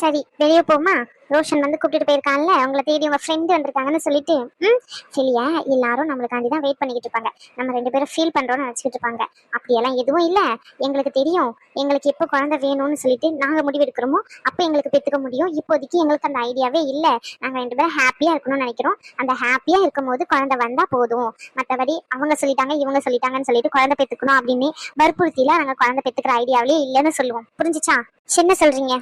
சரி வெளியே போமா. ரோஷன் வந்து கூப்பிட்டு போயிருக்கான்ல, உங்களை தேடி உங்க ஃப்ரெண்டு வந்திருக்காங்கன்னு சொல்லிட்டு. சரியா, எல்லாரும் நம்மளுக்காண்டி தான் வெயிட் பண்ணிக்கிட்டு இருப்பாங்க. நம்ம 2 பேரும் ஃபீல் பண்றோம்னு நினைச்சிட்டு இருப்பாங்க. அப்படியெல்லாம் எதுவும் இல்ல. எங்களுக்கு தெரியும் எங்களுக்கு எப்போ குழந்தை வேணும்னு சொல்லிட்டு நாங்க முடிவு எடுக்கிறோமோ அப்போ எங்களுக்கு பெற்றுக்க முடியும். இப்போதைக்கு எங்களுக்கு அந்த ஐடியாவே இல்ல. நாங்க 2 பேரும் ஹாப்பியா இருக்கணும்னு நினைக்கிறோம். அந்த ஹாப்பியா இருக்கும் போது குழந்தை வந்தா போதும். மற்றபடி அவங்க சொல்லிட்டாங்க இவங்க சொல்லிட்டாங்கன்னு சொல்லிட்டு குழந்தை பெற்றுக்கணும் அப்படின்னு வற்புறுத்தில நாங்க குழந்தை பெற்றுக்கிற ஐடியாவிலே இல்லைன்னு சொல்லுவோம். புரிஞ்சுச்சா? என்ன சொல்றீங்க?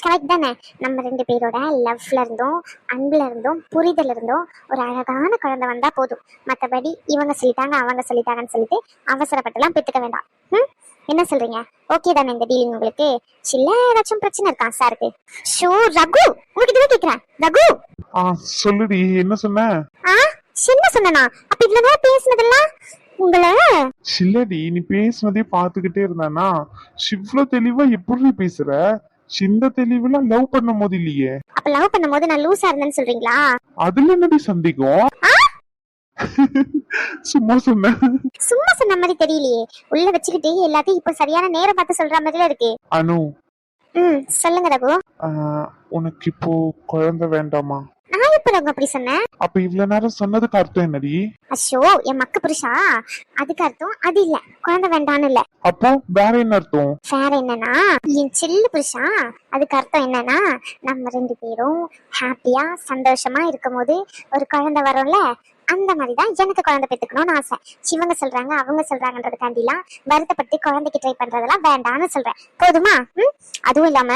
கரெக்ட் தானே? நம்ம 2 பேரோட லவ்ல இருந்தோம், அன்புல இருந்தோம், புரிதல் இருந்தோம். ஒரு அழகான குழந்தை வந்தா போதும். மற்றபடி இவங்க சொல்லிட்டாங்க அவங்க சொல்லிட்டாங்கன்னு சொல்லிட்டு அவசரப்பட்டுலாம் பெற்றுக்க வேண்டாம். என்ன சொல்றீங்க? ஓகே தானே இந்த டீலிங் உங்களுக்கு? சில்ல ஏதாச்சும் பிரச்சனை இருக்கா சாருக்கு? ஷோ ரகு, உங்ககிட்ட கேக்குறேன். ரகு சொல்லுடி, என்ன சொன்ன? என்ன சொன்னா? அப்ப இவ்வளவு நேரம் பேசினதெல்லாம் உங்களை சில்லடி, நீ பேசுனதே பாத்துக்கிட்டே இருந்தானா இவ்ளோ தெளிவா எப்படி பேசுற? சின்ன தெளிவுலாம் லவ் பண்ணும் போது இல்லையே. அப்ப லவ் பண்ணும் போது நான் லூசா இருந்தேன்னு சொல்றீங்களா? அதுல என்னடி சந்தேகம்? சும்மா சொன்ன. சும்மா சொன்ன மாதிரி தெரியலையே. உள்ள வச்சுக்கிட்டு எல்லாத்தையும் இப்ப சரியான நேரம் பார்த்து சொல்ற மாதிரில இருக்கு. அனு, சொல்லுங்க ரகு. உனக்கு இப்போ குழந்தை வேண்டாமா? நான் எப்ப ரகு அப்படி சொன்னேன்? அப்ப இவ்வளவு நேரம் சொன்னதுக்கு அர்த்தம் என்னடி? அஷோ, என் மக்கு புருஷா, அதுக்கு அர்த்தம் அது இல்ல, குழந்தை வேண்டான்னு இல்ல. அப்போ வேற என்ன அர்த்தம்? வேற என்னன்னா, என் சில்லு புருஷா, அதுக்கு அர்த்தம் என்னன்னா நம்ம 2 பேரும் ஹாப்பியா சந்தோஷமா இருக்கும் போது ஒரு குழந்தை வரும்ல, அந்த மாதிரிதான் எனக்கு குழந்தை பெற்றுக்கணும்னு ஆசை. சிவங்க சொல்றாங்க அவங்க சொல்றாங்கன்றதுக்காண்டிலாம் வருத்தப்பட்டு குழந்தைக்கு ட்ரை பண்றதெல்லாம் வேண்டான்னு சொல்றேன். போதுமா? அதுவும் இல்லாம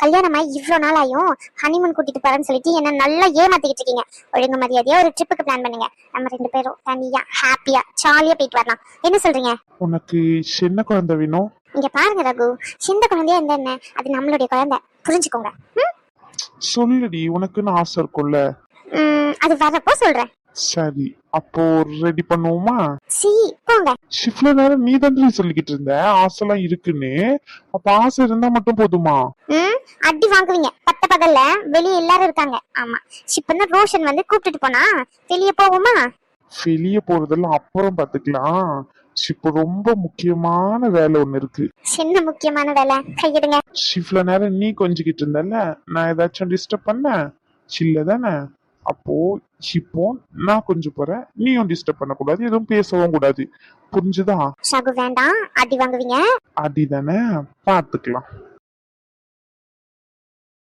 கல்யாணமாய் இவ்வளவு நாள் ஆயும் ஹனிமூன் கூட்டிட்டு போறேன்னு சொல்லிட்டு என்ன நல்லா ஏமாத்திக்கிட்டு இருக்கீங்க. ஒழுங்கு மரியாதையா ஒரு ட்ரிப்புக்கு பிளான் பண்ணுங்க. நம்ம 2 பேரும் தனியா ஹாப்பியா ஜாலியா போயிட்டு வரலாம். என்ன சொல்றீங்க? உனக்கு சின்ன குழந்தை வேணும்? இங்க பாருங்க ரகு, சின்ன குழந்தையா இருந்தா என்ன, அது நம்மளுடைய குழந்தை, புரிஞ்சுக்கோங்க. சொல்லுடி, உனக்குன்னு ஆசை இருக்கும்ல. அது வரப்போ சொல்றேன். சரி, அப்போ ரெடி பண்ணுவோமா? போங்க. ஷிஃப்ட்ல நேரம் நீ தான் சொல்லிக்கிட்டு இருந்த ஆசைலாம் இருக்குன்னு. அப்ப ஆசை இருந்தா மட்டும் போதுமா? அடி வாங்குவீங்க பட்ட பகல்ல. வெளியே எல்லாரும் இருக்காங்க. ஆமா, இப்ப ரோஷன் வந்து கூப்பிட்டுட்டு போனா வெளியே போவோமா? வெளியே போறதெல்லாம் அப்புறம் பாத்துக்கலாம். இப்ப ரொம்ப முக்கியமான வேலை ஒண்ணு இருக்கு. என்ன முக்கியமான வேலை? கையிடுங்க. ஷிஃப்ட்ல நேரம் நீ கொஞ்சிக்கிட்டு இருந்தல, நான் ஏதாச்சும் டிஸ்டர்ப் பண்ண? சில்ல தானே? அப்போ இப்போ நான் கொஞ்சம் போறேன், நீயும் டிஸ்டர்ப் பண்ண கூடாது, எதுவும் பேசவும் கூடாது. புரிஞ்சுதா? ஷகு வேண்டாம், அடி வாங்குவீங்க. அடி தானே, பாத்துக்கலாம்.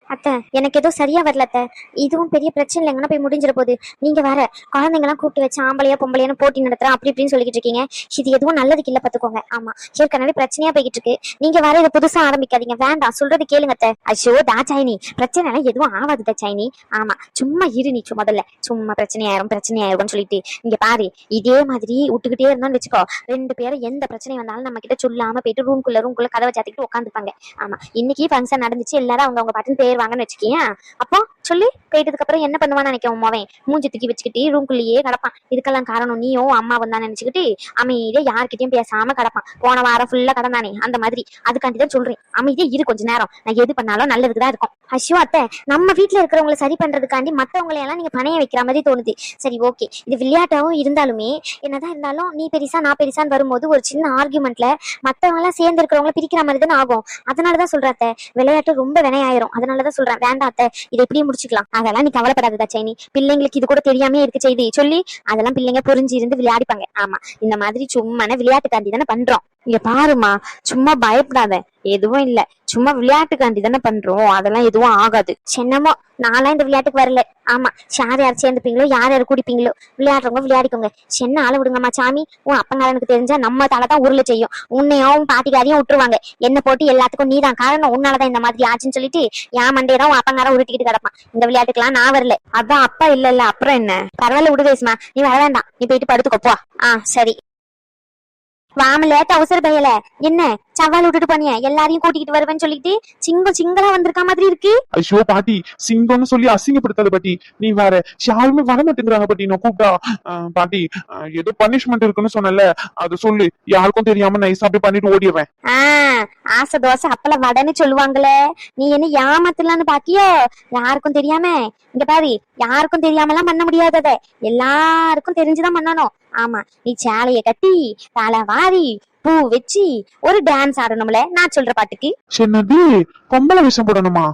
அத்தை, எனக்கு ஏதோ சரியா வரல அத்தை. இதுவும் பெரிய பிரச்சனை இல்லைங்கன்னா போய் முடிஞ்சிட போகுது. நீங்க வேற குழந்தைங்கலாம் கூப்பிட்டு வச்சு ஆம்பளையா பொம்பளையானு போட்டி நடத்துறேன் அப்படி இப்படின்னு சொல்லிட்டு இருக்கீங்க. இது எதுவும் நல்லதுக்கு இல்ல பாத்துக்கோங்க. ஆமா, ஏற்கனவே பிரச்சனையா போய்கிட்டு இருக்கு. நீங்க வேற இதை புதுசா ஆரம்பிக்காதீங்க. வேண்டாம், சொல்றது கேளுங்க அத்தை. ஐயோ தாச்சாயினி, பிரச்சனை எல்லாம் எதுவும் ஆகாது தாச்சாயினி. ஆமா, சும்மா இரு நீ. முதல்ல சும்மா பிரச்சனையாயிரும் சொல்லிட்டு இங்க பாரு. இதே மாதிரி விட்டுக்கிட்டே இருந்தோம்னு வச்சுக்கோ, 2 பேரும் எந்த பிரச்சனை வந்தாலும் நம்ம கிட்ட சொல்லாம போயிட்டு ரூம்குள்ள கதவை சாத்திக்கிட்டு உட்காந்துப்பாங்க. ஆமா, இன்னைக்கு ஃபங்க்ஷன் நடந்துச்சு, எல்லாரும் அவங்க பாட்டுன்னு பேருவாங்கன்னு வச்சுக்கியா. அப்போ சொல்லி போயிட்டதுக்கு அப்புறம் என்ன பண்ணுவான்னு நினைக்கிறேன். மோவன் மூஞ்சி தூக்கி வச்சுக்கிட்டு ரூம்குள்ளேயே கிடப்பான். இதுக்கெல்லாம் காரணம் நீயும் அம்மாவும் தான் நினைச்சுக்கிட்டு அமைதியா யார்கிட்டயும் பேசாம கிடப்பான். போன வாரம் ஃபுல்லா கடந்தானே அந்த மாதிரி. அதுக்காண்டிதான் சொல்றேன், அமைதியா இரு கொஞ்ச நேரம். நான் எது பண்ணாலும் நல்லதுக்குதான் இருக்கும். ஐயோ அத்தை, நம்ம வீட்டுல இருக்கிறவங்களை சரி பண்றதுக்காண்டி மத்தவங்களை எல்லாம் நீங்க பணைய வைக்கிற மாதிரி தோணுது. சரி ஓகே, இது விளையாட்டாவும் இருந்தாலுமே என்னதான் இருந்தாலும் நீ பெருசா நான் பெருசான்னு வரும்போது ஒரு சின்ன ஆர்குமெண்ட்ல மத்தவங்க எல்லாம் சேர்ந்து இருக்கிறவங்களை பிரிக்கிற மாதிரி தானே ஆகும். அதனாலதான் சொல்றேன் அத்தை, விளையாட்டு ரொம்ப வினையாயிரும். அதனாலதான் சொல்றேன் வேண்டாம் அத்தை, இதை எப்படியும் முடிச்சுக்கலாம். அதெல்லாம் நீ கவலைப்படாததா சைனி. பிள்ளைங்களுக்கு இது கூட தெரியாமே இருக்கு செய்தி சொல்லி அதெல்லாம் பிள்ளைங்க புரிஞ்சு இருந்து விளையாடிப்பாங்க. ஆமா, இந்த மாதிரி சும்மா விளையாட்டுக்காண்டி தானே பண்றோம். இங்க பாருமா, சும்மா பயப்படாத, எதுவும் இல்ல, சும்மா விளையாட்டுக்காண்டி தானே பண்றோம், அதெல்லாம் எதுவும் ஆகாது. சின்னமோ நான்லாம் இந்த விளையாட்டுக்கு வரல. ஆமா, யார் சேர்ந்துப்பீங்களோ யார் குடிப்பீங்களோ விளையாடுறவங்க விளையாடிக்கோங்க. சின்ன ஆளை விடுங்கம்மா சாமி. உன் அப்பங்காரனுக்கு தெரிஞ்சா நம்ம தலைதான் உருளை செய்யும். உன்னையும் பாட்டிக்காரையும் விட்டுருவாங்க. என்ன போட்டு எல்லாத்துக்கும் நீதான் காரணம், உன்னாலதான் இந்த மாதிரி ஆச்சுன்னு சொல்லிட்டு என் மண்டையதான் உன் அப்பங்காரம் உருட்டிக்கிட்டு கிடப்பான். இந்த விளையாட்டுக்கெல்லாம் நான் வரல. அதான் அப்பா இல்ல அப்புறம் என்ன? பரவாயில்ல விடு தேசுமா, நீ வர வேண்டாம், நீ போயிட்டு படுத்துக்கோப்பா. சரி வாமல அவசர பயல. என்ன சவால் விட்டுட்டு பண்ணிய எல்லாரையும் கூட்டிக்கிட்டு வருவேன்னு சொல்லிட்டு சிங்களா வந்திருக்க மாதிரி இருக்கு. ஐயோ பாட்டி, சிங்கம்னு சொல்லி அசிங்கப்படுத்தாத பாட்டி. நீ வேற யாருமே வர மாட்டேங்கிறாங்க பாட்டி. நான் கூப்பிட்டா பாட்டி ஏதோ பனிஷ்மெண்ட் இருக்குன்னு சொன்னல, அது சொல்லு. யாருக்கும் தெரியாம நைஸா அப்படி பண்ணிட்டு ஓடிடுவேன். ஆசை தோசை அப்பள வடன்னு சொல்லுவாங்களே, நீ என்ன ஏமாத்தலான்னு பாக்கியோ? யாருக்கும் தெரியாம இங்க பாரு, யாருக்கும் தெரியாமலாம் பண்ண முடியாதத எல்லாருக்கும் தெரிஞ்சுதான் பண்ணணும். ஆமா, நீ சேலைய கட்டி தலை வாரி பூ வச்சு ஒரு டான்ஸ் ஆடணும்ல நான் சொல்ற பாட்டுக்கு. என்னது பொம்பளை விஷம் போடணுமா?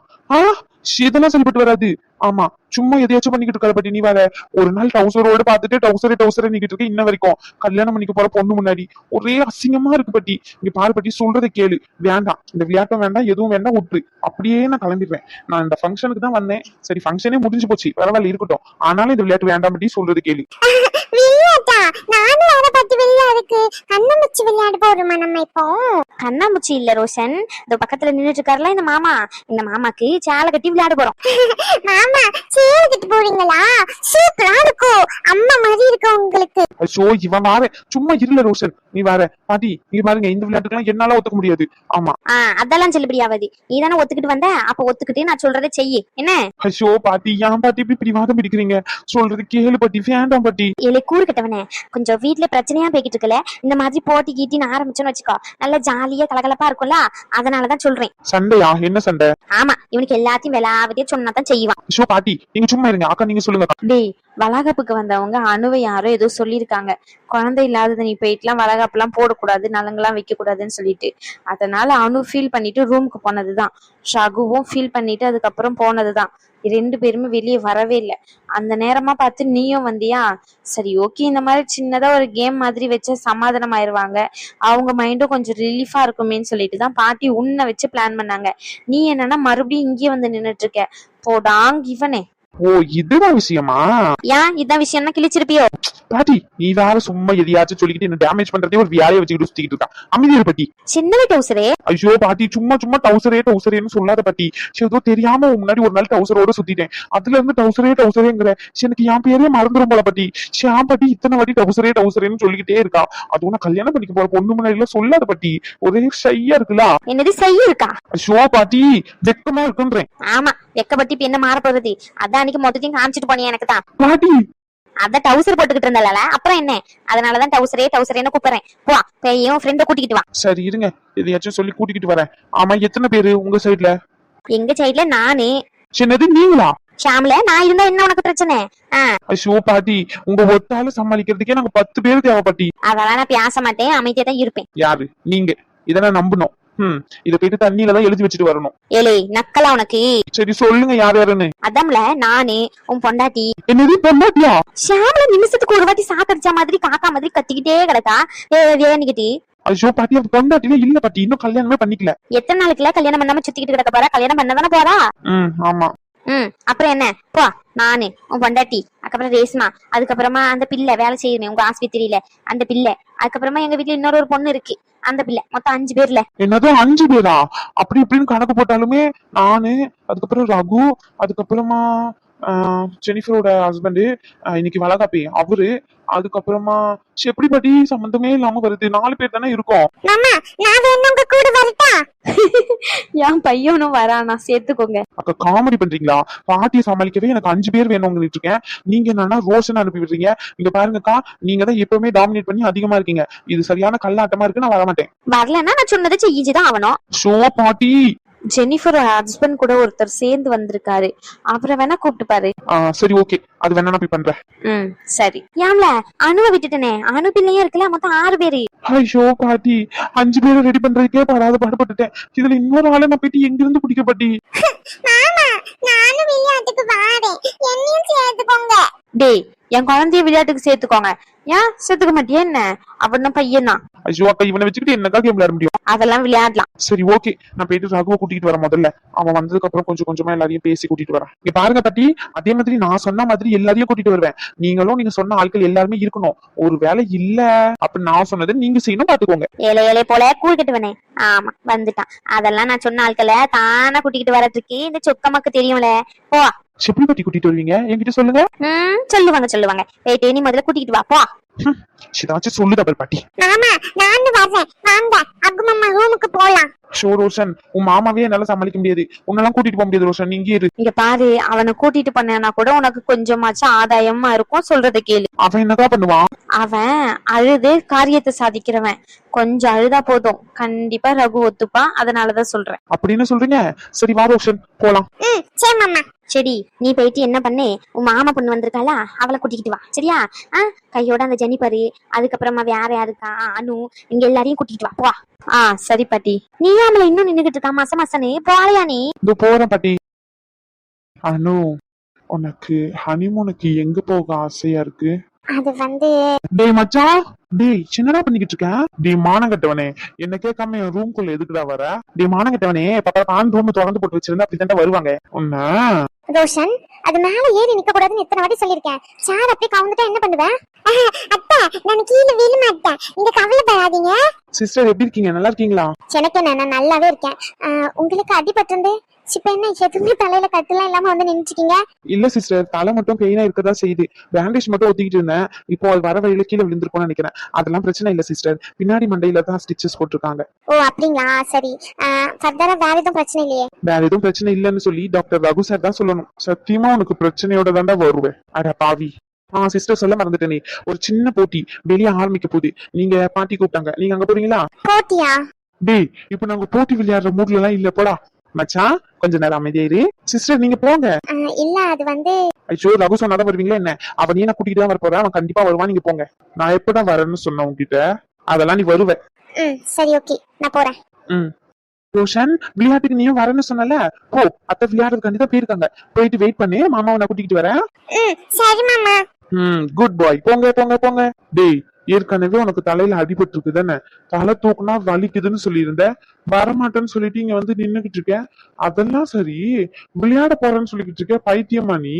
இதெல்லாம் சரிப்பட்டு வராது. ஆமா, சும்மா எதையாச்சும் பண்ணிக்கிட்டு இருக்காத பாட்டி. நீ வேற ஒரு நாள் டவுசரோட பாத்துட்டு டவுசரே நிக்கிட்டு இருக்க. இன்ன வரைக்கும் கல்யாணம் பண்ணிக்க போற பொண்ணு முன்னாடி ஒரே அசிங்கமா இருக்கு பாட்டி. இங்க பாரு பாட்டி, சொல்றதை கேளு. வேண்டாம், இந்த விளையாட்டம் வேண்டாம், எதுவும் வேண்டாம், விட்டுரு. அப்படியே நான் கிளம்பிடுவேன். நான் இந்த ஃபங்க்ஷனுக்கு தான் வந்தேன். சரி, ஃபங்க்ஷனே முடிஞ்சு போச்சு, பரவாயில்ல இருக்கட்டும். ஆனாலும் இந்த விளையாட்டு வேண்டாம் பாட்டி, சொல்றது கேளு. விளையாட்டா? நானும் அதை பத்தி விளையாடுக்கு கண்ணாமூச்சி விளையாட போறோமா நம்ம இப்போ? கண்ணாமூச்சி இல்ல ரோஷன், இந்த பக்கத்துல நின்னுட்டு இருக்காருல இந்த மாமா, இந்த மாமாக்கு சேலை கட்டி விளையாட போறோம். மாமா சேர்த்துட்டு போறீங்களா? சூப்பரா இருக்கும், அம்மா மாதிரி இருக்கும் உங்களுக்கு. ஐயோ, இவன் வேற சும்மா இருல ரோஷன். நீ வேற பாட்டி, நீங்க பாருங்க, இந்த விளையாட்டுக்கெல்லாம் என்னால ஒத்துக்க முடியாது. ஆமா, அதெல்லாம் செல்லுபடி ஆகாது. நீ தானே ஒத்துக்கிட்டு வந்த, அப்ப ஒத்துக்கிட்டு நான் சொல்றதை செய்யு என்ன. ஐயோ பாட்டி, ஏன் பாட்டி இப்படி பிடிவாதம் பிடிக்கிறீங்க? சொல்றது கேளு பாட்டி, வேண்டாம் பாட்டி. இல்லை கூறு கட்டவனே, கொஞ்சம் வீட்டுல பிரச்சனையா போய்கிட்டு இருக்குல்ல, இந்த மாதிரி போட்டி கீட்டின்னு ஆரம்பிச்சோன்னு வச்சுக்கோ, நல்லா ஜாலியா கலகலப்பா இருக்கும்ல, அதனாலதான் சொல்றேன். சண்டையா? என்ன சண்டை? ஆமா, இவனுக்கு எல்லாத்தையும் விளாவதே சொன்னாதான் செய்வான். ஐயோ பாட்டி, நீங்க சும்மா இருங்க. அக்கா நீங்க சொல்லுங்க. டேய், வளகாப்புக்கு வந்தவங்க அணுவை யாரோ ஏதோ சொல்லியிருக்காங்க, குழந்தை இல்லாதது நீ போயிட்டுலாம் வளகாப்புலாம் போடக்கூடாது, நலங்கெல்லாம் வைக்க கூடாதுன்னு சொல்லிட்டு. அதனால அணு ஃபீல் பண்ணிட்டு ரூமுக்கு போனதுதான், ஷகுவும் ஃபீல் பண்ணிட்டு அதுக்கப்புறம் போனதுதான். 2 பேருமே வெளியே வரவே இல்லை. அந்த நேரமா பார்த்து நீயும் வந்தியா? சரி ஓகே, இந்த மாதிரி சின்னதா ஒரு கேம் மாதிரி வச்சு சமாதானம் ஆயிருவாங்க, அவங்க மைண்டும் கொஞ்சம் ரிலீஃபா இருக்குமேன்னு சொல்லிட்டு தான் பாட்டி உன்னை வச்சு பிளான் பண்ணாங்க. நீ என்னன்னா மறுபடியும் இங்கே வந்து நின்னுட்டு இருக்க. போடாங் இவனே. ஓ, இதுதான் விஷயமா? ஏன் இதான் விஷயம்னா கிழிச்சிருப்பியோ? பாட்டி, நீ வேற சும்மா எதையாச்சும் சொல்லிக்கிட்டு என்ன டேமேஜ் பண்றதே ஒரு வேலையை வச்சுக்கிட்டு சுத்திக்கிட்டு இருக்கா. அமைதியா பாட்டி. சின்ன டவுசரே. ஐயோ பாட்டி, சும்மா சும்மா டவுசரேன்னு சொல்லாத பாட்டி. ஏதோ தெரியாம முன்னாடி ஒரு நாள் டவுசரோட சுத்திட்டேன். அதுல இருந்து டவுசரேங்கிற எனக்கு என் பேரே மறந்துடும் போல பாட்டி. ஷாம் பாட்டி இத்தனை வாட்டி டவுசரேன்னு சொல்லிக்கிட்டே இருக்கா. அதுவும் நான் கல்யாணம் பண்ணிக்க போற பொண்ணு முன்னாடி எல்லாம் சொல்லாத பாட்டி, ஒரே ஷையா இருக்குல்ல. என்னது செய்ய இருக்கா? ஐயோ பாட்டி, வெக்கமா இருக்குன்றேன். ஆமா, வெக்கப்பட்டு இப்ப என்ன மாற போறது? அதான் அன்னைக்கு மொத்தத்தையும் காமிச்சிட்டு போனேன் எனக்கு தான். பாட்டி, அதான் டவுசர் போட்டுக்கிட்டு இருந்தால, அப்புறம் என்ன? அதனாலதான் டவுசரேன்னு கூப்பிடுறேன். போ, பெய்யும் ஃப்ரெண்ட கூட்டிக்கிட்டு வா. சரி இருங்க, எதையாச்சும் சொல்லி கூட்டிக்கிட்டு வரேன். ஆமா, எத்தனை பேரு உங்க சைட்ல? எங்க சைட்ல நானு. சின்னது நீங்களா? ஷாம்ல நான் இருந்தா என்ன உனக்கு பிரச்சனை? ஐயோ பாட்டி, உங்க ஒத்தால சமாளிக்கிறதுக்கே நாங்க 10 பேர் தேவை பாட்டி. அதெல்லாம் நான் பேச மாட்டேன், அமைதியா தான் இருப்பேன். யாரு நீங்க? இத நான் நம்பணும். இத போயிட்டு தண்ணியில தான் எழுதி வச்சுட்டு வரணும். ஏலே நக்கலா உனக்கு? சரி சொல்லுங்க, யார் யாருன்னு. அதம்ல நானு உன் பொண்டாட்டி. என்னது பொண்டாட்டியா? ஷாம்ல நிமிஷத்துக்கு ஒரு வாட்டி சாக்கடிச்சா மாதிரி காக்கா மாதிரி கத்திக்கிட்டே கிடக்கா. வேணிக்கிட்டு. ஐயோ பாட்டி, அது பொண்டாட்டில இல்ல பாட்டி, இன்னும் கல்யாணமே பண்ணிக்கல. எத்தனை நாளுக்குல கல்யாணம் பண்ணாம சுத்திக்கிட்டு கிடக்க போறா? கல்யாணம் பண்ணதானே போறா? ஆமா. அப்புறம் என்ன? போ, நானு உன் பொண்டாட்டி, அதுக்கப்புறம் ரேஸ்மா, அதுக்கப்புறமா அந்த பிள்ளை வேலை செய்யுமே உங்க ஆஸ்பத்திரியில அந்த பிள்ளை, அதுக்கப்புறமா எங்க வீட்டுல இன்னொரு பொண்ணு இருக்கு அந்த பிள்ளை. மொத்தம் 5 பேர்ல. என்னது 5 பேரா? அப்படி இப்படின்னு கணக்கு போட்டாலுமே நானு, அதுக்கப்புறம் ரகு, அதுக்கப்புறமா ஜெனிஃபரோட ஹஸ்பண்ட், இன்னைக்கு வளகாப்பி அவரு, அதுக்கப்புறமா எப்படி பாட்டி சம்பந்தமே இல்லாம வருது? 4 பேர் தானே இருக்கோம். மாமா நான் வேணா உங்க கூட வரட்டா? என் பையனும் வரானா, சேர்த்துக்கோங்க. அக்கா காமெடி பண்றீங்களா? பாட்டியை சமாளிக்கவே எனக்கு 5 பேர் வேணும்னு இருக்கேன். நீங்க என்னன்னா ரோஷன் அனுப்பி விடுறீங்க. இங்க பாருங்கக்கா, நீங்க தான் எப்பவுமே டாமினேட் பண்ணி அதிகமா இருக்கீங்க. இது சரியான கல்லாட்டமா இருக்கு, நான் வரமாட்டேன். வரலன்னா நான் சொன்னதை செஞ்சுதான் ஆகணும். ஷோ பாட்டி. ஜெனிஃபரோட ஹஸ்பண்ட் கூட ஒருத்தர் சேர்ந்து வந்திருக்காரு, அவரை வேணா கூப்பிட்டு பாரு. சரி ஓகே, அது வேணா நான் போய் பண்றேன். சரி. ஏன்ல அணுவை விட்டுட்டனே, அணு பிள்ளையா இருக்குல்ல, மொத்தம் 6 பேரு. ஐயோ பாட்டி, 5 பேரை ரெடி பண்றதுக்கே பாடுபட்டுட்டேன். இதுல இன்னொரு ஆளை நான் போயிட்டு எங்க இருந்து பிடிக்க பாட்டி? மாமா நானும் விளையாட்டுக்கு வாரேன், என்னையும் சேர்த்துக்கோங்க. டேய், என் குழந்தைய விளையாட்டுக்கு சேர்த்துக்கோங்க. ஏன் சேர்த்துக்க மாட்டியா என்ன? அவன் பையன் தான். ஐயோ அக்கா, இவனை வச்சுக்கிட்டு என்னக்கா கேம் விளையாட முடியும்? அதெல்லாம் விளையாடலாம். சரி ஓகே, நான் போயிட்டு ரகுவை கூட்டிட்டு வரேன். முதல்ல அவன் வந்ததுக்கு அப்புறம் கொஞ்சம் கொஞ்சமா எல்லாரையும் பேசி கூட்டிட்டு வரேன். இங்க பாருங்க பாட்டி, அதே மாதிரி நான் சொன்ன மாதிரி எல்லாரையும் கூட்டிட்டு வருவேன். நீங்களும் நீங்க சொன்ன ஆட்கள் எல்லாருமே இருக்கணும். ஒரு வேலை இல்ல அப்படி நான் சொன்னதை நீங்க செய்யணும், பாத்துக்கோங்க. ஏழை போல கூழ் கட்டுவனே. ஆமா வந்துட்டான். அதெல்லாம் நான் சொன்ன ஆட்களை தானே கூட்டிக்கிட்டு வரதுக்கு இந்த சொக்கமாக்கு தெரியும்ல. போ. எப்படி பாட்டி கூட்டிட்டு வருவீங்க? என்கிட்ட சொல்லுங்க. சொல்லுவாங்க. போயிட்டு நீ முதல்ல கூட்டிட்டு வா. போ. ஏதாச்சும் சொல்லுதா பாட்டி? மாமா நானும் வரேன், வாங்க அக்கு மாமா ரூமுக்கு போலாம். ஷோ ரோஷன், உன் மாமாவே என்னால சமாளிக்க முடியாது, உன்னெல்லாம் கூட்டிட்டு போக முடியாது ரோஷன், நீங்க இரு. இங்க பாரு, அவனை கூட்டிட்டு பண்ணா கூட உனக்கு கொஞ்சமாச்சும் ஆதாயமா இருக்கும், சொல்றத கேளு. அவன் என்னக்கா பண்ணுவான்? அவன் அழுது காரியத்தை சாதிக்கிறவன். கொஞ்சம் அழுதா போதும், கண்டிப்பா ரகு ஒத்துப்பான். அதனாலதான் சொல்றேன். அப்படின்னு சொல்றீங்க? சரி வா ரோஷன், போலாம். சரி மாமா. சரி, நீ போயிட்டு என்ன பண்ணு, உன் மாமா பொண்ணு வந்திருக்காளா, அவளை கூட்டிக்கிட்டு வா சரியா? கையோட அந்த ஜெனிபரு, அதுக்கப்புறமா வேற யாருக்கா அனு, இங்க எல்லாரையும் கூட்டிட்டு வா. போ. சரி பாட்டி. நீ அவளை இன்னும் நின்னுகிட்டு இருக்கா? மசனே போலையா நீ? இதோ போறேன் பாட்டி. அனு, உனக்கு ஹனிமூனுக்கு எங்க போக ஆசையா இருக்கு? அது வந்து டேய் மச்சான், டேய் என்னடா பண்ணிக்கிட்டு இருக்க? டேய் மானங்கட்டவனே, என்ன கேட்காம என் ரூம்குள்ள எதுக்குடா வர? டேய் மானங்கட்டவனே, பாப்பா பான் ரூம் திறந்து போட்டு வச்சிருந்தா அப்படிதான் வருவாங்க. உன்ன ரோஷன், அது மேல ஏறி நிக்க கூடாதுன்னு எத்தனை வாட்டி சொல்லிருக்கேன். சார் அப்படியே கவுந்துட்டா என்ன பண்ணுவேன்? அத்தை, நான் கீழே விழ மாட்டேன், நீங்க கவலைப்படாதீங்க. சிஸ்டர் எப்படி இருக்கீங்க? நல்லா இருக்கீங்களா? எனக்கு நான் நல்லாவே இருக்கேன். உங்களுக்கு அடிபட்டிருந்து இப்ப என்ன எதுவுமே தலையில கட்டுலாம் இல்லாம வந்து நின்னுச்சிக்கீங்க? இல்ல சிஸ்டர், தலை மட்டும் பெயினா இருக்கதா செய்யுது. பேண்டேஜ் மட்டும் ஒத்திக்கிட்டு இருந்தேன். இப்போ அது வர வழியில கீழே விழுந்திருக்கும்னு நினைக்கிறேன். அதெல்லாம் பிரச்சனை இல்ல சிஸ்டர். பின்னாடி மண்டையில தான் ஸ்டிச்சஸ் போட்டிருக்காங்க. ஓ அப்படிங்களா, சரி. ஃபர்தரா வேற எதுவும் பிரச்சனை இல்லையே? வேற எதுவும் பிரச்சனை இல்லைன்னு சொல்லி டாக்டர் ரகு சார் தான் சொல்லணும். சத்தியமா உனக்கு பிரச்சனையோட தாண்டா வருவேன். அட பாவி. சிஸ்டர் சொல்ல மறந்துட்டேனே, ஒரு சின்ன போட்டி வெளியே ஆரம்பிக்க போகுது. நீங்க பாட்டி கூப்பிட்டாங்க, நீங்க அங்க போறீங்களா? போட்டியா? டேய், இப்ப நாங்க போட்டி விளையாடுற மூட்ல எல்லாம் இல்ல, போடா. மச்சான் கொஞ்ச நேரம் அமைதியாயிரு. சிஸ்டர் நீங்க போங்க. இல்ல அது வந்து ஐயோ, ரகு சொன்னாதான் வருவீங்களா என்ன? அவனையே நான் கூட்டிட்டு தான் வர போறேன். அவன் கண்டிப்பா வருவான், நீங்க போங்க. நான் எப்பதான் வரேன்னு சொன்னேன் உங்ககிட்ட? அதெல்லாம் நீ வருவ. சரி ஓகே, நான் போறேன். ரோஷன், விளையாட்டுக்கு நீயும் வரேன்னு சொன்னல, போ. அத்தை விளையாடுறதுக்காண்டி தான் போயிருக்காங்க. போயிட்டு வெயிட் பண்ணு, மாமாவை நான் கூட்டிட்டு வரேன். சரி மாமா. குட் பாய். போங்க போங்க போங்க. டேய், ஏற்கனவே உனக்கு தலையில அடிபட்டு இருக்கு தானே? தலை தூக்குனா வலிக்குதுன்னு சொல்லியிருந்த, வரமாட்டேன்னு சொல்லிட்டு இங்க வந்து நின்னுகிட்டு இருக்க. அதெல்லாம் சரி, விளையாட போறேன்னு சொல்லிக்கிட்டு இருக்க. பைத்தியமா நீ?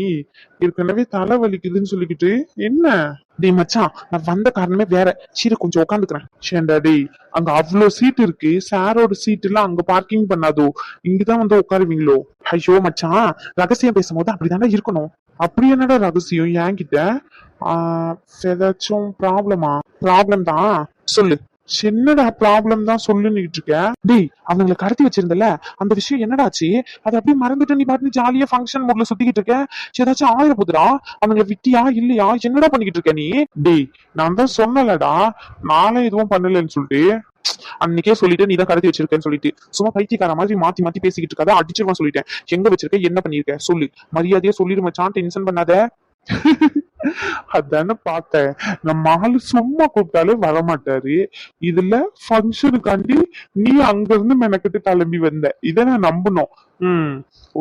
ஏற்கனவே தலை வலிக்குதுன்னு சொல்லிக்கிட்டு என்ன? டேய் மச்சான், நான் வந்த காரணமே வேற. சரி கொஞ்சம் உட்காந்துக்கிறேன். சேண்டா டேய், அங்க அவ்வளவு சீட் இருக்கு. சாரோட சீட் எல்லாம் அங்க பார்க்கிங் பண்ணாதோ, இங்கதான் வந்து உட்காருவீங்களோ? ஐயோ மச்சான், ரகசியம் பேசும்போது அப்படிதானே இருக்கணும். அப்படி என்னடா ரகசியம் என்கிட்ட? ஏதாச்சும் ப்ராப்ளமா? ப்ராப்ளம் தான், சொல்லு. என்னடா ப்ராப்ளம் தான் சொல்லுன்னு இருக்க? டேய், அவங்களை கடத்தி வச்சிருந்தல, அந்த விஷயம் என்னடாச்சு? அதை அப்படியே மறந்துட்டு நீ பாட்டு ஜாலியா ஃபங்க்ஷன் மூட்ல சுத்திக்கிட்டு இருக்க. ஏதாச்சும் ஆயிர போதுடா. அவங்களை விட்டியா இல்லையா? என்னடா பண்ணிக்கிட்டு இருக்க நீ? டேய், நான் தான் சொன்னலடா, நானே எதுவும் பண்ணலன்னு சொல்லிட்டு. அன்னைக்கே சொல்லிட்டு நீ தான் கடத்தி வச்சிருக்கேன்னு சொல்லிட்டு சும்மா பைத்தியக்கார மாதிரி மாத்தி மாத்தி பேசிக்கிட்டு இருக்காத, அடிச்சிருவான் சொல்லிட்டேன். எங்க வச்சிருக்க, என்ன பண்ணிருக்க சொல்லு. மரியாதையா சொல்லிடு மச்சான், டென்ஷன் பண்ணாத. அதான பார்த்தேன். நம்ம ஆளு சும்மா கூப்பிட்டாலே வரமாட்டாரு. இதுல ஃபங்க்ஷனுக்காண்டி நீ அங்க இருந்து மெனக்கிட்டு கிளம்பி வந்த, இத நான் நம்பணும்.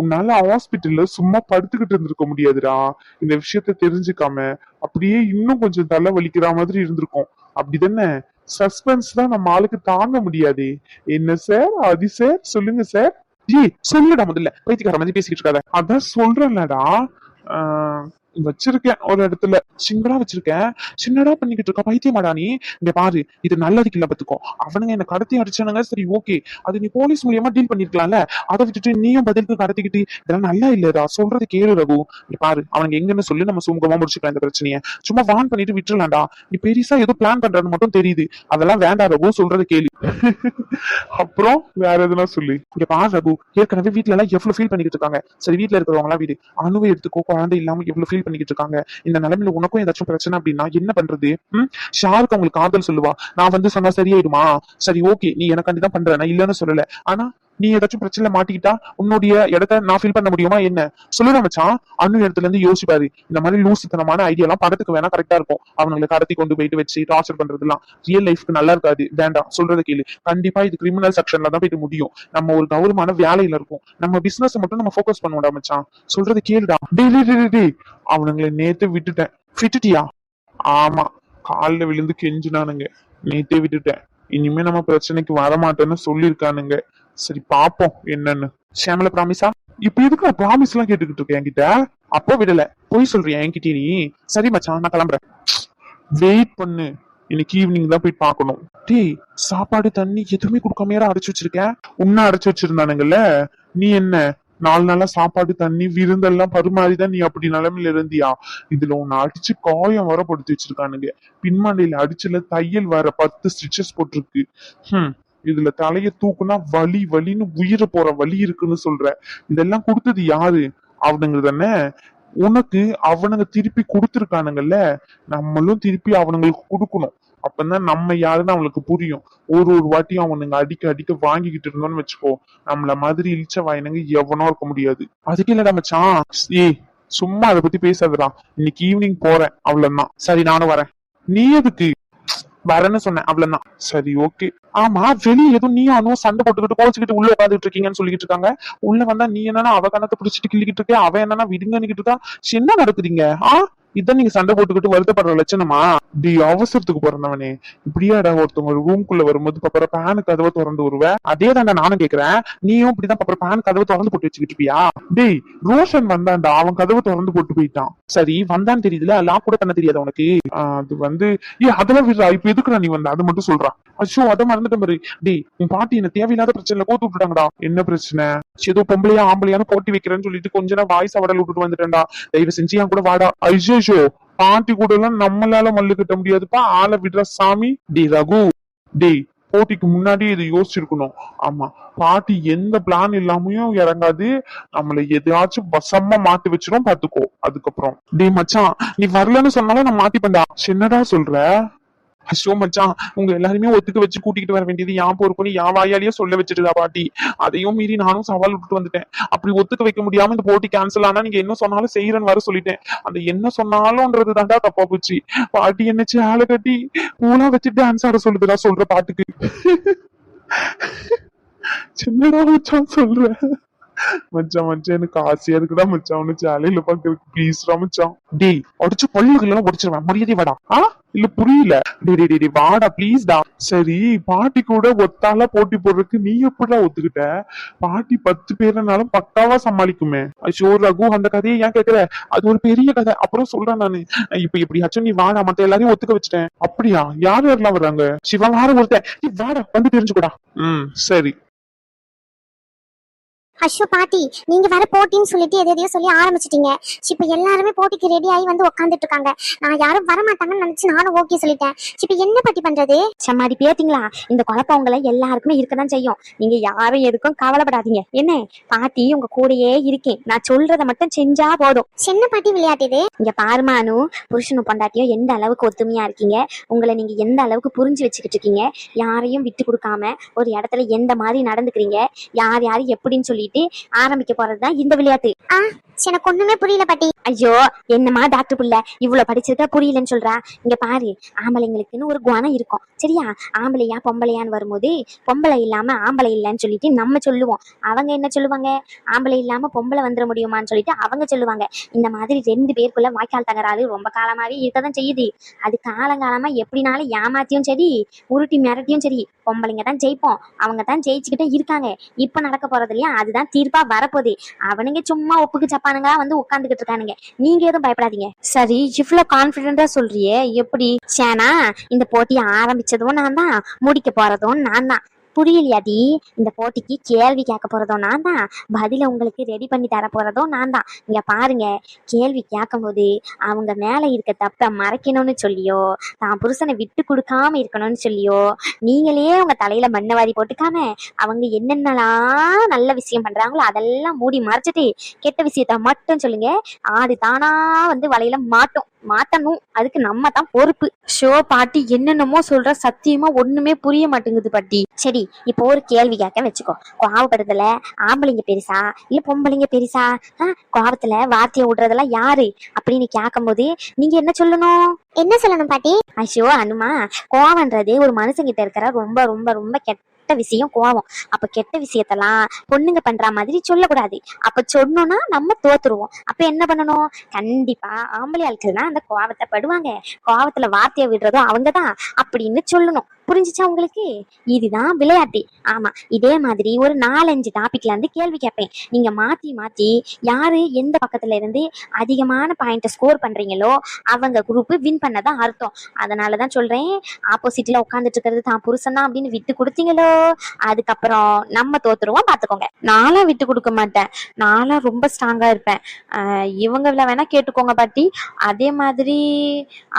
உன்னால ஹாஸ்பிட்டல்ல சும்மா படுத்துக்கிட்டு இருந்திருக்க முடியாதுடா. இந்த விஷயத்த தெரிஞ்சுக்காம அப்படியே இன்னும் கொஞ்சம் தலை வலிக்கிற மாதிரி இருந்திருக்கும். அப்படிதானே? சஸ்பென்ஸ் தான் நம்ம ஆளுக்கு தாங்க முடியாது. என்ன சார், அது சார், சொல்லுங்க சார். ஏய் சொல்லுடா, முதல்ல பைத்தியக்கார மாதிரி பேசிக்கிட்டு இருக்காத. அதான் சொல்றேன்லடா, வச்சிருக்கேன் ஒரு இடத்துல, சிங்கடா வச்சிருக்கேன். சின்னடா பண்ணிக்கிட்டு இருக்க, பைத்தியமாடா நீ? இங்க பாரு, இது நல்லதுக்கு இல்ல பத்துக்கோ. அவனுங்க என்ன கடத்தி அடிச்சானுங்க, சரி ஓகே, அது நீ போலீஸ் மூலியமா டீல் பண்ணிருக்கலாம்ல. அதை விட்டுட்டு நீயும் பதிலுக்கு கடத்திக்கிட்டு, இதெல்லாம் நல்லா இல்லடா. சொல்றது கேளு ரகு. இங்க பாரு, அவனுங்க எங்கன்னு சொல்லி நம்ம சுமூகமா முடிச்சுக்கலாம் இந்த பிரச்சனைய. சும்மா வான் பண்ணிட்டு விட்டுலாம்டா. நீ பெருசா ஏதோ பிளான் பண்றது மட்டும் தெரியுது. அதெல்லாம் வேண்டாம் ரகு, சொல்றது கேளு. அப்புறம் வேற எதுனா சொல்லு. இங்க பாரு ரகு, ஏற்கனவே வீட்டுல எல்லாம் எவ்வளவு ஃபீல் பண்ணிக்கிட்டு இருக்காங்க. சரி, வீட்டுல இருக்கிறவங்க எல்லாம் வீடு அணுவை எடுத்துக்கோ, குழந்தை இல்லாம எவ்வளவு ஃபீல் பண்ணிக்கிட்டு இருக்காங்க. இந்த நிலைமையில உனக்கும் ஏதாச்சும் பிரச்சனை அப்படின்னா என்ன பண்றது? ஷாருக்கு அவங்களுக்கு காதல் சொல்லுவா, நான் வந்து சொன்னா சரியாயிடுமா? சரி ஓகே, நீ எனக்காண்டி தான் பண்ற, நான் இல்லன்னு சொல்லல. ஆனா நீ ஏதாச்சும் பிரச்சனை மாட்டிக்கிட்டா உன்னுடைய இடத்த நான் ஃபீல் பண்ண முடியுமா என்ன? சொல்லுற மச்சான். அண்ணு இடத்துல இருந்து யோசிப்பாரு. இந்த மாதிரி லூசுத்தனமான ஐடியா எல்லாம் படத்துக்கு வேணா கரெக்டா இருக்கும். அவங்களை கடத்தி கொண்டு போயிட்டு வச்சு டார்ச்சர் பண்றதுலாம் ரியல் லைஃப்க்கு நல்லா இருக்காது. வேண்டாம், சொல்றது கேளு. கண்டிப்பா இது கிரிமினல் செக்ஷன்ல தான் போயிட்டு முடியும். நம்ம ஒரு கௌரவமான வேலையில இருக்கும். நம்ம பிசினஸ் மட்டும் நம்ம ஃபோக்கஸ் பண்ணுவோம்டா மச்சான். சொல்றது கேளுடா. டேய், அவனுங்களை நேத்து விட்டுட்டேன். விட்டுட்டியா? ஆமா, காலில் விழுந்து கெஞ்சினானுங்க. நேத்தே விட்டுட்டேன். இனிமே நம்ம பிரச்சனைக்கு வரமாட்டேன்னு சொல்லியிருக்கானுங்க. சரி பாப்போம் என்னன்னு. ஷாமல ப்ராமிஸா? இப்ப எதுக்கு ப்ராமிஸ் எல்லாம் கேட்டுக்கிட்டு இருக்க என்கிட்ட? அப்போ விடல, போய் சொல்றியா என்கிட்ட நீ? சரி மச்சான், நான் கிளம்புறேன். வெயிட் பண்ணு, இன்னைக்கு ஈவினிங் தான் போய் பார்க்கணும். டேய், சாப்பாடு தண்ணி எதுவுமே கொடுக்காமையா அடைச்சு வச்சிருக்கேன். உன்ன அடைச்சு வச்சிருந்தானுங்கல்ல, நீ என்ன 4 நாளா சாப்பாடு தண்ணி விருந்தெல்லாம் பரிமாறிதான் நீ அப்படி நிலைமையில இருந்தியா? இதுல உன்னை அடிச்சு காயம் வர படுத்தி வச்சிருக்கானுங்க. பின்மண்டையில அடிச்சுல தையல் வர 10 ஸ்டிச்சஸ் போட்டிருக்கு. இதுல தலைய தூக்குனா வலி வலின்னு உயிரை போற வலி இருக்குன்னு சொல்ற. இதெல்லாம் கொடுத்தது யாரு? அவனுங்க தானே. உனக்கு அவனுங்க திருப்பி கொடுத்துருக்கானுங்கல்ல, நம்மளும் திருப்பி அவனுங்களுக்கு கொடுக்கணும். அப்பதான் நம்ம யாருன்னு அவனுக்கு புரியும். ஒரு வாட்டியும் அவனுங்க அடிக்க அடிக்க வாங்கிக்கிட்டு இருந்தோம்னு வச்சுக்கோ, நம்மள மாதிரி இழிச்ச வாயினங்க எவனோ இருக்க முடியாது. அதுக்கு இல்லடா மச்சான். ஏய் சும்மா அதை பத்தி பேசாதடா. இன்னைக்கு ஈவினிங் போறேன், அவ்வளவுதான். சரி நானும் வரேன். நீ எதுக்கு? வரேன்னு சொன்னேன் அவ்வளவுதான். சரி ஓகே. ஆமா வெளியே எதுவும் நீ அனுவும் சண்டை போட்டுக்கிட்டு கோச்சுக்கிட்டு உள்ள உட்காந்துட்டு இருக்கீங்கன்னு சொல்லிட்டு இருக்காங்க. உள்ள வந்தா நீ என்னன்னா அவ கணத்தை பிடிச்சிட்டு கிள்ளிக்கிட்டு இருக்க, அவ என்னன்னா விடுங்கன்னுக்கிட்டு இருக்கா. என்ன நடக்குறீங்க? இதான் நீங்க சண்டை போட்டுக்கிட்டு வருத்தப்படுற லட்சணமா? டி அவசரத்துக்கு பிறந்தவனே, இப்படியாடா ஒருத்தவங்க ரூம்குள்ள வரும்போது பாப்பற பேனு கதவை திறந்து வருவேன். அதே தாண்டா நானும் கேக்குறேன். நீயும் இப்படிதான் பாப்பற பேன் கதவை திறந்து போட்டு வச்சுக்கிட்டு இருப்பியா? டேய் ரோஷன் வந்தான்டா, அவன் கதவை திறந்து போட்டு போயிட்டான். சரி வந்தான்னு தெரியுதுல, லாக் கூட பண்ண தெரியாது உனக்கு? அது வந்து அதெல்லாம் விடுறா, இப்ப எதுக்குடா நீ வந்த அது மட்டும் சொல்றான். அச்சோ அதை மறந்துட்டேன் பாரு. டேய் உன் பாட்டி என்ன தேவையில்லாத பிரச்சனைல கோத்து விட்டுட்டாங்கடா. என்ன பிரச்சனை? ஏதோ பொம்பளையா ஆம்பளையான்னு போட்டி வைக்கிறேன்னு சொல்லிட்டு கொஞ்ச நேரம் வாய்ஸ் அவடல் விட்டுட்டு வந்துட்டேன்டா. தயவு செஞ்சு என் கூட வாடா. ஐயோ பாட்டி கூட எல்லாம் நம்மளால மல்லு கட்ட முடியாதுப்பா, ஆளை விடுற சாமி. டே ரகு, டேய் போட்டிக்கு முன்னாடி இது யோசிச்சிருக்கணும். ஆமா பாட்டி எந்த பிளான் இல்லாமையும் இறங்காது, நம்மள எதையாச்சும் வசமா மாட்டி வச்சிரும் பாத்துக்கோ. அதுக்கப்புறம் டேய் மச்சான் நீ வரலன்னு சொன்னாலும் நான் மாட்டிப்பேன்டா. என்னடா சொல்ற? அஷோ மச்சான் உங்க எல்லாருமே ஒத்துக்க வச்சு கூட்டிகிட்டு வர வேண்டியது யான் பொறுப்புன்னு யான் வாயாலேயே சொல்ல வச்சுட்டுதா பாட்டி. அதையும் மீறி நானும் சவால் விட்டுட்டு வந்துட்டேன். அப்படி ஒத்துக்க வைக்க முடியாம இந்த போட்டி கேன்சல் ஆனா நீங்க என்ன சொன்னாலும் செய்யறேன்னு வர சொல்லிட்டேன். அந்த என்ன சொன்னாலும்ன்றது தாண்டா தப்பா போச்சு. பாட்டி என்னச்சு ஆளை கட்டி பூலா வச்சு டான்ஸ் ஆட சொல்லுதுடா சொல்ற பாட்டுக்கு. சின்னடா மச்சான் சொல்ற. மச்சான் எனக்கு ஆசையா இருக்குடா மச்சான், ஒண்ணு ஜாலியில பாக்குறதுக்கு ப்ளீஸ்ரா மச்சான். டேய் அடிச்சு பல்லுகள் உடைச்சிருவேன், மரியாதை வாடா. இல்ல புரியல. டேய் வாடா ப்ளீஸ்டா. சரி பாட்டி கூட ஒத்தால போட்டி போடுறதுக்கு நீ எப்படிடா ஒத்துக்கிட்ட? பாட்டி 10 பேர்னாலும் பக்காவா சமாளிக்குமே. ஐயோ ரகு அந்த கதையை ஏன் கேக்குற? அது ஒரு பெரிய கதை, அப்புறம் சொல்றேன் நானு. இப்ப எப்படியாச்சும் நீ வாடா, மத்த எல்லாரையும் ஒத்துக்க வச்சுட்டேன். அப்படியா? யார் யாரெல்லாம் வர்றாங்க? சிவா வார ஒருத்தன். நீ வாடா வந்து தெரிஞ்சுக்கூடா. சரி. அஷோ பாட்டி நீங்க வேற போட்டின்னு சொல்லிட்டு எதையோ சொல்லி ஆரம்பிச்சிட்டீங்க. இப்ப எல்லாருமே போட்டிக்கு ரெடி ஆகி வந்து உட்காந்துட்டு இருக்காங்க. நான் யாரும் வரமாட்டாங்கன்னு நினைச்சு நானும் ஓகே சொல்லிட்டேன். இப்ப என்ன பாட்டி பண்றது? சம்மாடி பேத்தீங்களா? இந்த குழப்பங்களை எல்லாருக்குமே இருக்கதான் செய்யும். நீங்க யாரும் எதுக்கும் கவலைப்படாதீங்க. என்ன பாட்டி உங்க கூடயே இருக்கேன், நான் சொல்றதை மட்டும் செஞ்சா போதும். சின்ன பாட்டி விளையாட்டு இது. இங்க பாருமானு, புருஷனும் பொண்டாட்டியும் எந்த அளவுக்கு ஒத்துமையா இருக்கீங்க, உங்களை நீங்க எந்த அளவுக்கு புரிஞ்சு வச்சுக்கிட்டு இருக்கீங்க, யாரையும் விட்டு கொடுக்காம ஒரு இடத்துல எந்த மாதிரி நடந்துக்கிறீங்க, யார் யாரு எப்படின்னு சொல்லிட்டு ஆரம்பிக்க போறதுதான் இந்த விளையாட்டு. எனக்கு ஒண்ணுமே புரியல பாட்டி. ஐயோ என்னமா டாக்டர் புள்ள இவ்வளவு படிச்சிருக்க புரியலன்னு சொல்றா? இங்க பாரு, ஆம்பளைங்களுக்குன்னு ஒரு குணம் இருக்கும் சரியா? ஆம்பளையா பொம்பளையான்னு வரும்போது பொம்பளை இல்லாம ஆம்பளை இல்லைன்னு சொல்லிட்டு நம்ம சொல்லுவோம். அவங்க என்ன சொல்லுவாங்க? ஆம்பளை இல்லாம பொம்பளை வந்துட முடியுமான்னு சொல்லிட்டு அவங்க சொல்லுவாங்க. இந்த மாதிரி 2 பேருக்குள்ள வாய்க்கால் தகராறு ரொம்ப காலமாவே இருக்கதான் செய்யுது. அது காலங்காலமா எப்படினாலும் ஏமாத்தியும் சரி உருட்டி மிரட்டியும் சரி பொம்பளைங்க தான் ஜெயிப்போம், அவங்க தான் ஜெயிச்சுக்கிட்டே இருக்காங்க. இப்ப நடக்க போறது இல்லையா, அதுதான் தீர்ப்பா வரப்போகுது. அவனுங்க சும்மா ஒப்புக்கு சப்பானுங்களா வந்து உட்காந்துக்கிட்டு இருக்கானுங்க. நீங்க எதுவும் பயப்படாதீங்க. சரி இவ்வளவு கான்பிடென்டா சொல்றியே எப்படி? சேனா இந்த போட்டியை ஆரம்பிச்சதும் நான் தான், முடிக்க போறதும் நான் தான். புரியலையாடி? இந்த போட்டிக்கு கேள்வி கேட்க போறதும் நான் தான், பதில உங்களுக்கு ரெடி பண்ணி தர போறதும் நான் தான். இங்க பாருங்க, கேள்வி கேட்கும் போது அவங்க மேல இருக்க தப்ப மறைக்கணும்னு சொல்லியோ, தான் புருஷனை விட்டு கொடுக்காம இருக்கணும்னு சொல்லியோ, நீங்களே உங்க தலையில மண்ணவாரி போட்டுக்காம அவங்க என்னென்னலாம் நல்ல விஷயம் பண்றாங்களோ அதெல்லாம் மூடி மறைச்சிட்டு கெட்ட விஷயத்த மட்டும் சொல்லுங்க. ஆடு தானா வந்து வலையில மாட்டணும், அதுக்கு நம்ம தான் பொறுப்பு. ஷோ பாட்டி என்னென்னமோ சொல்ற, சத்தியமா ஒண்ணுமே புரிய மாட்டேங்குது பாட்டி. சரி இப்போ ஒரு கேள்வி கேட்க வச்சுக்கோ. கோவப்படுறதுல ஆம்பளைங்க பெருசா இல்ல பொம்பளைங்க பெருசா? கோவத்துல வார்த்தையை விடுறதெல்லாம் யாரு அப்படின்னு கேட்கும் போது நீங்க என்ன சொல்லணும்? என்ன சொல்லணும் பாட்டி? ஐயோ அனுமா, கோவம்ன்றதே ஒரு மனுஷங்கிட்ட இருக்கிற ரொம்ப ரொம்ப ரொம்ப கெட்ட விஷயம் கோவம். அப்ப கெட்ட விஷயத்தெல்லாம் பொண்ணுங்க பண்ற மாதிரி சொல்லக்கூடாது. அப்ப சொன்னோம்னா நம்ம தோத்துருவோம். அப்ப என்ன பண்ணணும்? கண்டிப்பா ஆம்பளை ஆட்கள் தான் அந்த கோவத்தை படுவாங்க, கோவத்துல வார்த்தையை விடுறதும் அவங்கதான் அப்படின்னு சொல்லணும். புரிஞ்சுச்சா உங்களுக்கு? இதுதான் விளையாட்டு. ஆமா இதே மாதிரி ஒரு 4-5 டாபிக்ல இருந்து கேள்வி கேட்பேன். நீங்க மாத்தி மாத்தி யாரு எந்த பக்கத்துல இருந்து அதிகமான பாயிண்ட ஸ்கோர் பண்றீங்களோ அவங்க குரூப் வின் பண்ணதான் அர்த்தம். அதனாலதான் சொல்றேன், ஆப்போசிட்ல உட்காந்துட்டு இருக்கிறது தான் புருஷனா அப்படின்னு விட்டு கொடுத்தீங்களோ அதுக்கப்புறம் நம்ம தோத்துருவோம் பாத்துக்கோங்க. நானும் விட்டு கொடுக்க மாட்டேன், நானும் ரொம்ப ஸ்ட்ராங்கா இருப்பேன். இவங்கள வேணா கேட்டுக்கோங்க பாட்டி. அதே மாதிரி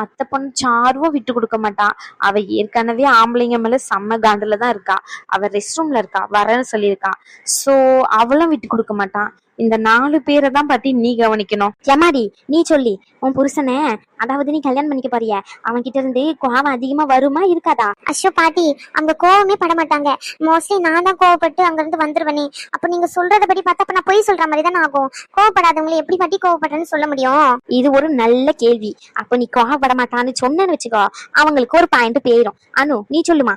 அத்தை பொண்ணு சாருவும் விட்டு கொடுக்க மாட்டான். அவ ஏற்கனவே ஆம்பளைங்க மேல செம்ம காண்டுல தான் இருக்கா. அவ ரெஸ்ட் ரூம்ல இருக்கா, வரேன்னு சொல்லியிருக்கா. சோ அவளும் விட்டு கொடுக்க மாட்டான். இந்த 4 பேரை தான் பாட்டி நீ கவனிக்கணும். ஏமாடி நீ சொல்லி உன் புருஷனை, அதாவது நீ கல்யாணம் பண்ணிக்க போறிய, அவன் கிட்ட இருந்து கோவம் அதிகமா வருமா இருக்காதா? அஷோ பாட்டி அவங்க கோவமே பட மாட்டாங்க. மோஸ்ட்லி நான் தான் கோவப்பட்டு அங்க இருந்து வந்துருவனே. அப்ப நீங்க சொல்றதபடி பார்த்தா அப்ப நான் பொய் சொல்ற மாதிரி தானே ஆகும். கோவப்படாதவங்களை எப்படி பாட்டி கோவப்படுறேன்னு சொல்ல முடியும்? இது ஒரு நல்ல கேள்வி. அப்ப நீ கோவப்பட மாட்டான்னு சொன்னேன்னு வச்சுக்கோ, அவங்களுக்கு ஒரு பாயிண்ட் போயிடும். அனு நீ சொல்லுமா.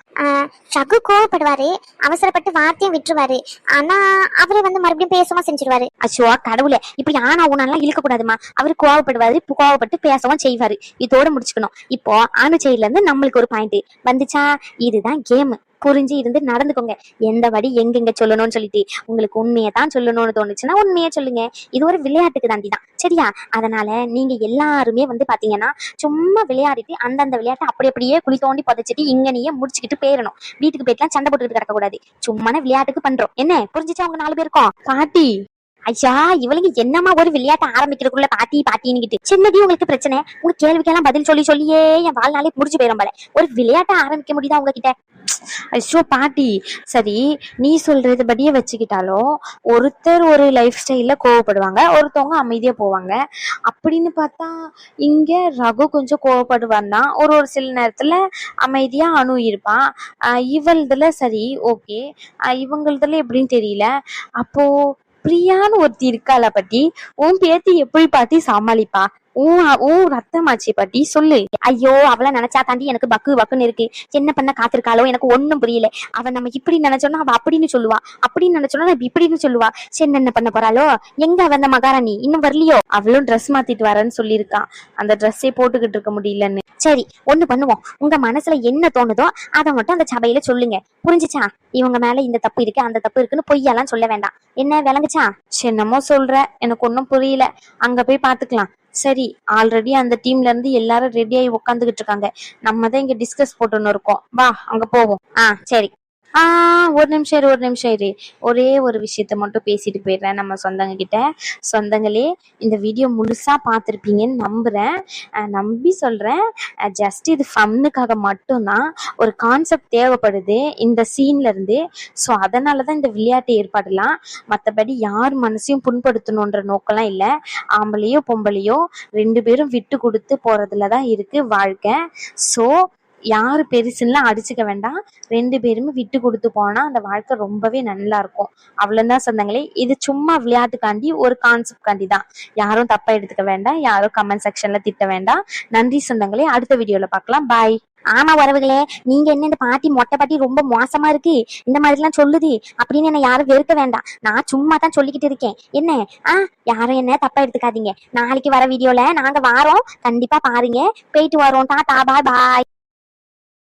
ரகு கோவப்படுவாரு, அவசரப்பட்டு வார்த்தையும் விட்டுருவாரு. ஆனா அவரை வந்து மறுபடியும் பேசவும் செஞ்சிருவாரு. அச்சோ கடவுளே, இப்படி ஆனா உன்னாலாம் இழுக்க கூடாதுமா. அவரு கோவப்படுவாரு, கோவப்பட்டு பேசவும் செய்வாரு. இதோட முடிச்சுக்கணும். இப்போ அனு சைட்ல இருந்து நம்மளுக்கு ஒரு பாயிண்ட் வந்துச்சா? இதுதான் கேம். புரிஞ்சு இருந்து நடந்துக்கோங்க. எந்த வடி எங்கெங்க சொல்லணும்னு சொல்லிட்டு உங்களுக்கு உண்மையை தான் சொல்லணும்னு தோணுச்சுன்னா உண்மையை சொல்லுங்க. இது ஒரு விளையாட்டுக்கு தாண்டி தான், சரியா? அதனால நீங்க எல்லாருமே வந்து பாத்தீங்கன்னா சும்மா விளையாடிட்டு அந்தந்த விளையாட்டை அப்படி அப்படியே குழி தோண்டி புதைச்சிட்டு இங்கனையே முடிச்சுக்கிட்டு போயிடணும். வீட்டுக்கு போயிட்டுலாம் சண்டை போட்டுக்கிட்டு கிடக்க கூடாது. சும்மா விளையாட்டுக்கு பண்றோம். என்ன புரிஞ்சுச்சா உங்க 4 பேருக்கும்? பாட்டி ஐயா இவளுங்க என்னமா ஒரு விளையாட்டு ஆரம்பிக்கிறதுக்குள்ள பாட்டி பாட்டின்னுகிட்டு. சின்னடி உங்களுக்கு பிரச்சனை? உங்க கேள்விக்கெல்லாம் பதில் சொல்லி சொல்லியே என் வாழ்நாளே முடிஞ்சு போயிடும் போல. ஒரு விளையாட்டை ஆரம்பிக்க முடியுதா உங்ககிட்ட? ஐயோ பாட்டி, சரி நீ சொல்றது படியே வச்சுக்கிட்டாலும் ஒருத்தர் ஒரு லைஃப் ஸ்டைல்ல கோவப்படுவாங்க, ஒருத்தவங்க அமைதியா போவாங்க. அப்படின்னு பார்த்தா இங்க ரகு கொஞ்சம் கோவப்படுவான் தான், ஒரு சில நேரத்துல அமைதியா அனு இருப்பான். இவள்துல சரி ஓகே, இவங்களதுல எப்படின்னு தெரியல. அப்போ பிரியான்னு ஒருத்தி இருக்காளா பாட்டி, உன் பேத்தி எப்படி பாட்டி சமாளிப்பா? ரத்தமாச்சி பாட்டி சொல்லு. ஐயோ அவளை நினைச்சா தாண்டி எனக்கு பக்கு பக்குன்னு இருக்கு. என்ன பண்ண காத்திருக்காளோ எனக்கு ஒண்ணும் புரியல. அவன் நம்ம இப்படி நினைச்சோன்னா அவ அப்படின்னு சொல்லுவா, அப்படின்னு நினைச்சோன்னா நம்ம இப்படின்னு சொல்லுவா. சரி என்ன பண்ண போறாளோ? எங்க வந்த மகாராணி இன்னும் வரலையோ? அவளும் ட்ரெஸ் மாத்திட்டு வரேன்னு சொல்லியிருக்கான். அந்த ட்ரெஸ்ஸே போட்டுக்கிட்டு இருக்க முடியலன்னு. சரி ஒண்ணு பண்ணுவோம். உங்க மனசுல என்ன தோணுதோ அதை மட்டும் அந்த சபையில சொல்லுங்க. புரிஞ்சுச்சா? இவங்க மேல இந்த தப்பு இருக்கு அந்த தப்பு இருக்குன்னு பொய்யெல்லாம் சொல்ல வேண்டாம். என்ன விளங்குச்சா? என்னமோ சொல்ற, எனக்கு ஒன்னும் புரியல. அங்க போய் பாத்துக்கலாம். சரி, ஆல்ரெடி அந்த டீம்ல இருந்து எல்லாரும் ரெடி ஆகி உட்காந்துக்கிட்டு இருக்காங்க. நம்ம தான் இங்க டிஸ்கஸ் போட்டுன்னு இருக்கோம். வா அங்க போவோம். சரி. ஒரு நிமிஷம் இரு. ஒரே ஒரு விஷயத்த மட்டும் பேசிட்டு போயிடுறேன் நம்ம சொந்தங்க கிட்ட. சொந்தங்களே, இந்த வீடியோ முழுசா பார்த்துருப்பீங்கன்னு நம்புறேன். நம்பி சொல்றேன். ஜஸ்ட் இது ஃபன்னுக்காக மட்டும்தான். ஒரு கான்செப்ட் தேவைப்படுது இந்த சீன்ல இருந்து. ஸோ அதனாலதான் இந்த விளையாட்டு ஏற்பாடுலாம். மற்றபடி யார் மனசையும் புண்படுத்தணுன்ற நோக்கம்லாம் இல்லை. ஆம்பளையோ பொம்பளையோ 2 பேரும் விட்டு கொடுத்து போறதுலதான் இருக்கு வாழ்க்கை. ஸோ யாரு பெருசுலாம் அடிச்சுக்க வேண்டாம். 2 பேருமே விட்டு கொடுத்து போனா அந்த வாழ்க்கை ரொம்பவே நல்லா இருக்கும். அவ்வளவுதான் சொந்தங்களே. இது சும்மா விளையாட்டுக்காண்டி ஒரு கான்செப்ட் காண்டி தான். யாரும் தப்பா எடுத்துக்க வேண்டாம். யாரும் கமெண்ட் செக்ஷன்ல திட்ட வேண்டாம். நன்றி சொந்தங்களே. அடுத்த வீடியோல பார்க்கலாம். பாய். ஆமா உறவுகளே, நீங்க என்ன இந்த பாட்டி மொட்டை பாட்டி ரொம்ப மோசமா இருக்கு இந்த மாதிரி எல்லாம் சொல்லுது அப்படின்னு என்ன யாரும் வெறுக்க வேண்டாம். நான் சும்மா தான் சொல்லிக்கிட்டு இருக்கேன். என்ன யாரும் என்ன தப்பா எடுத்துக்காதீங்க. நாளைக்கு வர வீடியோல நாங்க வாரோம், கண்டிப்பா பாருங்க. போயிட்டு வரோம். டாடா பாய் பாய்.